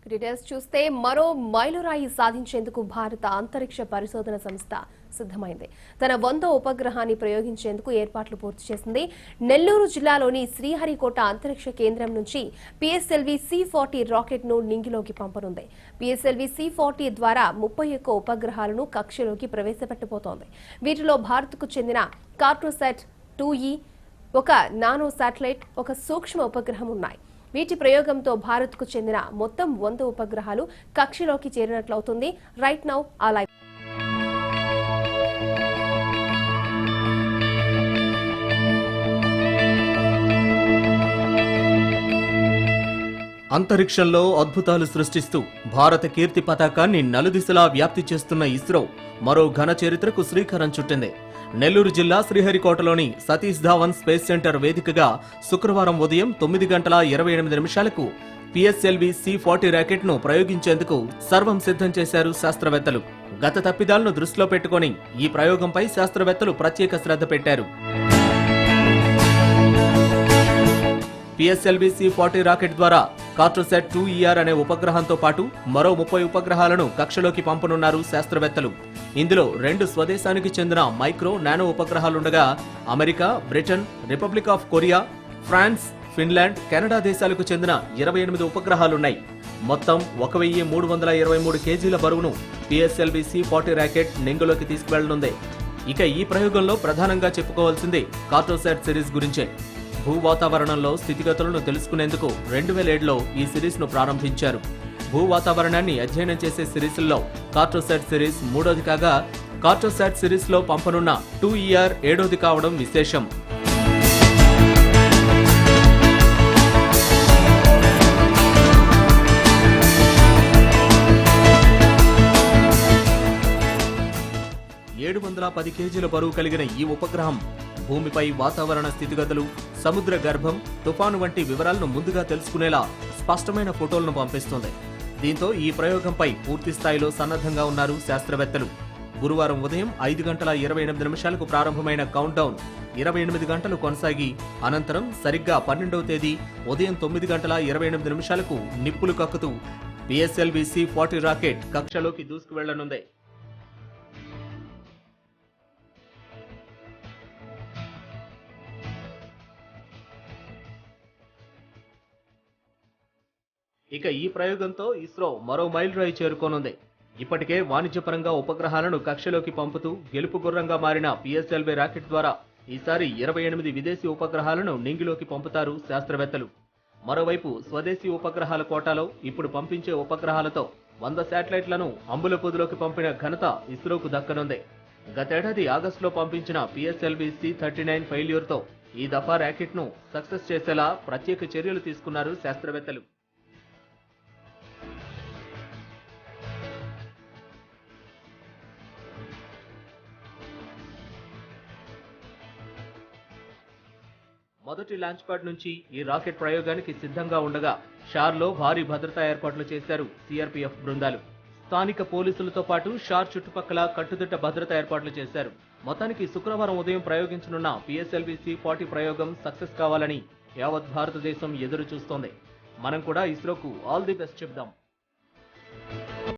Details చూస్తే మరో మైలురాయి సాధించేందుకు భారత అంతరిక్ష పరిశోధన సంస్థ సిద్ధమైంది. తన 100వ ఉపగ్రహాన్ని ప్రయోగించేందుకు ఏర్పాట్లు పూర్తి చేసింది. నెల్లూరు జిల్లాలోని శ్రీహరికోట అంతరిక్ష కేంద్రం నుంచి పిఎస్ఎల్వి C40 రాకెట్ ను నింగిలోకి పంపనుంది. పిఎస్ఎల్వి C40 ద్వారా 31 ఉపగ్రహాలను కక్షలోకి ప్రవేశపెట్టబోతోంది. వీటిలో భారత్కు చెందిన కార్టోసాట్ 2E, ఒక నానో శాటిలైట్, ఒక సూక్ష్మ ఉపగ్రహం ఉన్నాయి. వీటి ప్రయోగంతో భారత్కు చెందిన మొత్తం 100 ఉపగ్రహాలు కక్షలోకి చేరినట్లవుతుంది. రైట్ నౌ ఆ లైవ్ అంతరిక్షంలో అద్భుతాలు సృష్టిస్తూ భారత కీర్తి పతాకాన్ని నలుదిశలా వ్యాప్తి చేస్తున్న ఇస్రో మరో ఘన చరిత్రకు శ్రీకారం చుట్టింది. నెల్లూరు జిల్లా శ్రీహరికోటలోని సతీష్ ధావన్ స్పేస్ సెంటర్ వేదికగా శుక్రవారం ఉదయం 9:28 పిఎస్ఎల్వి C40 రాకెట్ ను ప్రయోగించేందుకు సర్వం సిద్ధం చేశారు శాస్త్రవేత్తలు. గత తప్పిదాలను దృష్టిలో పెట్టుకుని ఈ ప్రయోగంపై శాస్త్రవేత్తలు ప్రత్యేక శ్రద్ధ పెట్టారు. పిఎస్ఎల్వి C40 రాకెట్ ద్వారా కార్టోసాట్ 2ER అనే ఉపగ్రహంతో పాటు మరో 30 ఉపగ్రహాలను కక్షలోకి పంపనున్నారు శాస్త్రవేత్తలు. ఇందులో 2 స్వదేశానికి చెందిన మైక్రో, నానో ఉపగ్రహాలుండగా America, Britain, Republic of Korea, France, Finland, Canada దేశాలకు చెందిన 28 ఉపగ్రహాలున్నాయి. మొత్తం 1323 కేజీల బరువును పిఎస్ఎల్వి C40 రాకెట్ నింగిలోకి తీసుకువెళ్లనుంది. ఇక ఈ ప్రయోగంలో ప్రధానంగా చెప్పుకోవాల్సింది కార్టోసాట్ సిరీస్ గురించే. భూ వాతావరణంలో స్థితిగతులను తెలుసుకునేందుకు 2007లో ఈ సిరీస్ ను ప్రారంభించారు. భూ వాతావరణాన్ని అధ్యయనం చేసే సిరీస్ల్లో కార్టోసాట్ సిరీస్ 3వది కాగా, కార్టోసాట్ సిరీస్ లో పంపనున్న 2ER 7వది కావడం విశేషం. $710 కేజీల బరువు కలిగిన ఈ ఉపగ్రహం భూమిపై వాతావరణ స్థితిగతులు, సముద్ర గర్భం, తుఫాను వంటి వివరాలను ముందుగా తెలుసుకునేలా స్పష్టమైన ఫోటోలను పంపిస్తుంది. దీంతో ఈ ప్రయోగంపై పూర్తి స్థాయిలో సన్నద్ధంగా ఉన్నారు శాస్త్రవేత్తలు. గురువారం ఉదయం 5:28 ప్రారంభమైన కౌంట్ డౌన్ 28 గంటలు కొనసాగి అనంతరం సరిగ్గా 12వ తేదీ ఉదయం 9:28 నిప్పులు కక్కుతూ పిఎస్ఎల్వి C40 రాకెట్ కక్షలోకి దూసుకువెళ్లనుంది. ఇక ఈ ప్రయోగంతో ఇస్రో మరో మైలురాయి చేరుకోనుంది. ఇప్పటికే వాణిజ్యపరంగా ఉపగ్రహాలను కక్షలోకి పంపుతూ గెలుపు గుర్రంగా మారిన పిఎస్ఎల్వి రాకెట్ ద్వారా ఈసారి 28 విదేశీ ఉపగ్రహాలను నింగిలోకి పంపుతారు శాస్త్రవేత్తలు. మరోవైపు స్వదేశీ ఉపగ్రహాల కోటాలో ఇప్పుడు పంపించే ఉపగ్రహాలతో 100 శాటిలైట్లను అంబుల పొదిలోకి పంపిన ఘనత ఇస్రోకు దక్కనుంది. గతేడాది ఆగస్టులో పంపించిన పిఎస్ఎల్వి C39 ఫెయిల్యూర్తో ఈ దఫా రాకెట్ ను సక్సెస్ చేసేలా ప్రత్యేక చర్యలు తీసుకున్నారు శాస్త్రవేత్తలు. మొదటి లాంచ్ ప్యాడ్ నుంచి ఈ రాకెట్ ప్రయోగానికి సిద్ధంగా ఉండగా షార్లో భారీ భద్రతా ఏర్పాట్లు చేశారు సిఆర్పీఎఫ్ బృందాలు. స్థానిక పోలీసులతో పాటు షార్ చుట్టుపక్కల కట్టుదిట్ట భద్రతా ఏర్పాట్లు చేశారు. మొత్తానికి శుక్రవారం ఉదయం ప్రయోగించనున్న పిఎస్ఎల్వి C40 ప్రయోగం సక్సెస్ కావాలని యావత్ భారతదేశం ఎదురు చూస్తోంది. మనం కూడా ఇస్రోకు ఆల్ ది బెస్ట్ చెప్దాం.